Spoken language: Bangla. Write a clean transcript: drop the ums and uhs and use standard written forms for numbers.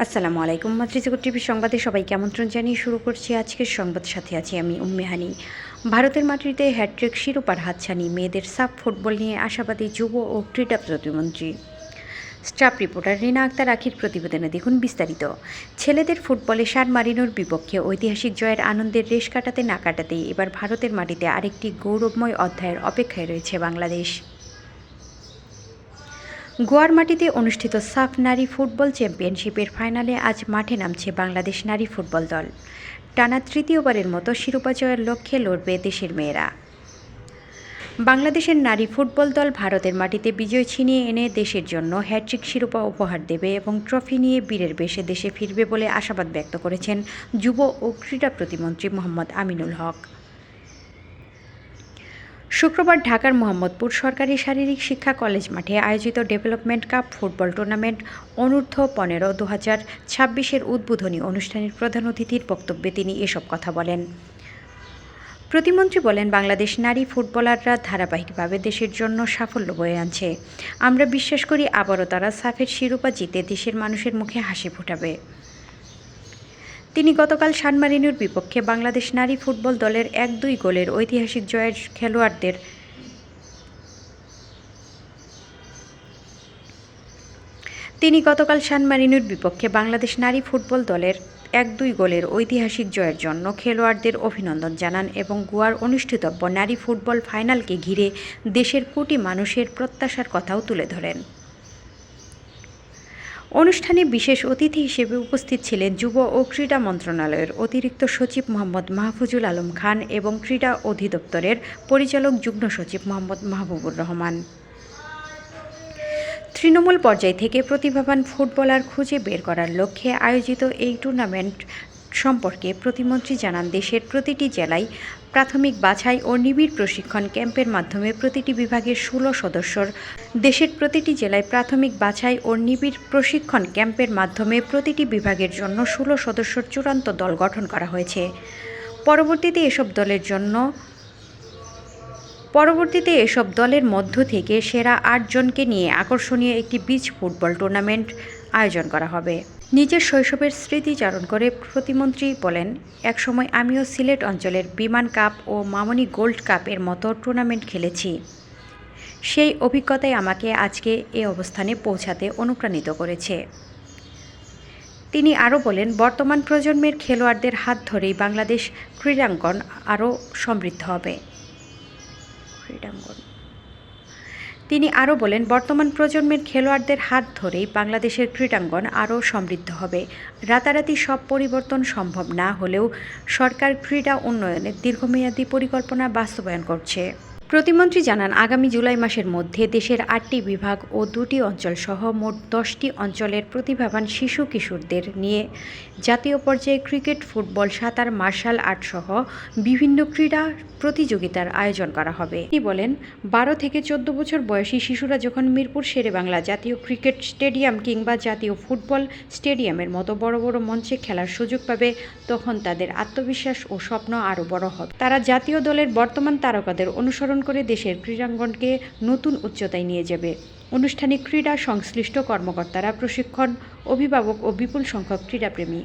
আসসালামু আলাইকুম। মাতৃজগৎ টিভির সংবাদে সবাইকে আমন্ত্রণ জানিয়ে শুরু করছি আজকের সংবাদ। সাথে আছি আমি উম্মে হানি। ভারতের মাটিতে হ্যাট্রিক শিরোপার হাতছানি মেয়েদের সাফ ফুটবল নিয়ে আশাবাদী যুব ও ক্রীড়া প্রতিমন্ত্রী। স্টাফ রিপোর্টার রিনা আক্তার আখির প্রতিবেদনে দেখুন বিস্তারিত। ছেলেদের ফুটবলে সান মারিনোর বিপক্ষে ঐতিহাসিক জয়ের আনন্দের রেশ কাটাতে না কাটাতেই এবার ভারতের মাটিতে আরেকটি গৌরবময় অধ্যায়ের অপেক্ষায় রয়েছে বাংলাদেশ। গোয়ার মাটিতে অনুষ্ঠিত সাফ নারী ফুটবল চ্যাম্পিয়নশিপের ফাইনালে আজ মাঠে নামছে বাংলাদেশ নারী ফুটবল দল। টানা তৃতীয়বারের মতো শিরোপা জয়ের লক্ষ্যে লড়বে দেশের মেয়েরা। বাংলাদেশের নারী ফুটবল দল ভারতের মাটিতে বিজয় ছিনিয়ে এনে দেশের জন্য হ্যাট্রিক শিরোপা উপহার দেবে এবং ট্রফি নিয়ে বীরের বেশে দেশে ফিরবে বলে আশাবাদ ব্যক্ত করেছেন যুব ও ক্রীড়া প্রতিমন্ত্রী মোহাম্মদ আমিনুল হক। শুক্রবার ঢাকার মোহাম্মদপুর সরকারি শারীরিক শিক্ষা কলেজ মাঠে আয়োজিত ডেভেলপমেন্ট কাপ ফুটবল টুর্নামেন্ট অনূর্ধ্ব-15 2026-এর উদ্বোধনী অনুষ্ঠানের প্রধান অতিথির বক্তব্যে তিনি এসব কথা বলেন। প্রতিমন্ত্রী বলেন, বাংলাদেশ নারী ফুটবলাররা ধারাবাহিকভাবে দেশের জন্য সাফল্য বয়ে আনছে। আমরা বিশ্বাস করি আবারও তারা সাফের শিরোপা জিতে দেশের মানুষের মুখে হাসি ফোটাবে। তিনি গতকাল সান মারিনোর বিপক্ষে বাংলাদেশ নারী ফুটবল দলের 1-2 গোলের ঐতিহাসিক জয়ের খেলোয়াড়দের জন্য খেলোয়াড়দের অভিনন্দন জানান এবং গোয়ার অনুষ্ঠিতব্য নারী ফুটবল ফাইনালকে ঘিরে দেশের কোটি মানুষের প্রত্যাশার কথাও তুলে ধরেন। অনুষ্ঠানে বিশেষ অতিথি হিসেবে উপস্থিত ছিলেন যুব ও ক্রীড়া মন্ত্রণালয়ের অতিরিক্ত সচিব মোহাম্মদ মাহফুজুল আলম খান এবং ক্রীড়া অধিদপ্তরের পরিচালক যুগ্ম সচিব মোহাম্মদ মাহবুবুর রহমান। তৃণমূল পর্যায় থেকে প্রতিভাবান ফুটবলার খুঁজে বের করার লক্ষ্যে আয়োজিত এই টুর্নামেন্ট সম্পর্কে প্রতিমন্ত্রী জানান, দেশের প্রতিটি জেলায় প্রাথমিক বাছাই ও নিবিড় প্রশিক্ষণ ক্যাম্পের মাধ্যমে প্রতিটি বিভাগের 16 জন্য 16 সদস্যর চূড়ান্ত দল গঠন করা হয়েছে। পরবর্তীতে এসব দলের মধ্য থেকে সেরা 8 জনকে নিয়ে আকর্ষণীয় একটি বিচ ফুটবল টুর্নামেন্ট আয়োজন করা হবে। নিজের শৈশবের স্মৃতিচারণ করে প্রতিমন্ত্রী বলেন, একসময় আমিও সিলেট অঞ্চলের বিমান কাপ ও মামনি গোল্ড কাপের মতো টুর্নামেন্ট খেলেছি। সেই অভিজ্ঞতাই আমাকে আজকে এ অবস্থানে পৌঁছাতে অনুপ্রাণিত করেছে। তিনি আরও বলেন, বর্তমান প্রজন্মের খেলোয়াড়দের হাত ধরেই বাংলাদেশ ক্রীড়াঙ্গন আরও সমৃদ্ধ হবে। বাংলাদেশের ক্রীড়াঙ্গন আরও সমৃদ্ধ হবে। রাতারাতি সব পরিবর্তন সম্ভব না হলেও সরকার ক্রীড়া উন্নয়নের দীর্ঘমেয়াদী পরিকল্পনা বাস্তবায়ন করছে। প্রতিমন্ত্রী জানান, আগামী জুলাই মাসের মধ্যে দেশের 8টি বিভাগ ও 2টি অঞ্চল সহ মোট 10টি অঞ্চলের প্রতিভাবান শিশু কিশোরদের নিয়ে জাতীয় পর্যায়ে ক্রিকেট, ফুটবল, সাঁতার, মার্শাল আর্ট সহ বিভিন্ন ক্রীড়া প্রতিযোগিতার আয়োজন করা হবে। তিনি বলেন, 12 থেকে 14 বছর বয়সী শিশুরা যখন মিরপুর শেরেবাংলা জাতীয় ক্রিকেট স্টেডিয়াম কিংবা জাতীয় ফুটবল স্টেডিয়ামের মতো বড় বড় মঞ্চে খেলার সুযোগ পাবে, তখন তাদের আত্মবিশ্বাস ও স্বপ্ন আরও বড় হবে। তারা জাতীয় দলের বর্তমান তারকাদের অনুসরণ করে দেশের ক্রীড়াঙ্গনকে নতুন উচ্চতায় নিয়ে যাবে। অনুষ্ঠানে ক্রীড়া সংশ্লিষ্ট কর্মকর্তারা, প্রশিক্ষণ, অভিভাবক ও বিপুল সংখ্যক ক্রীড়াপ্রেমী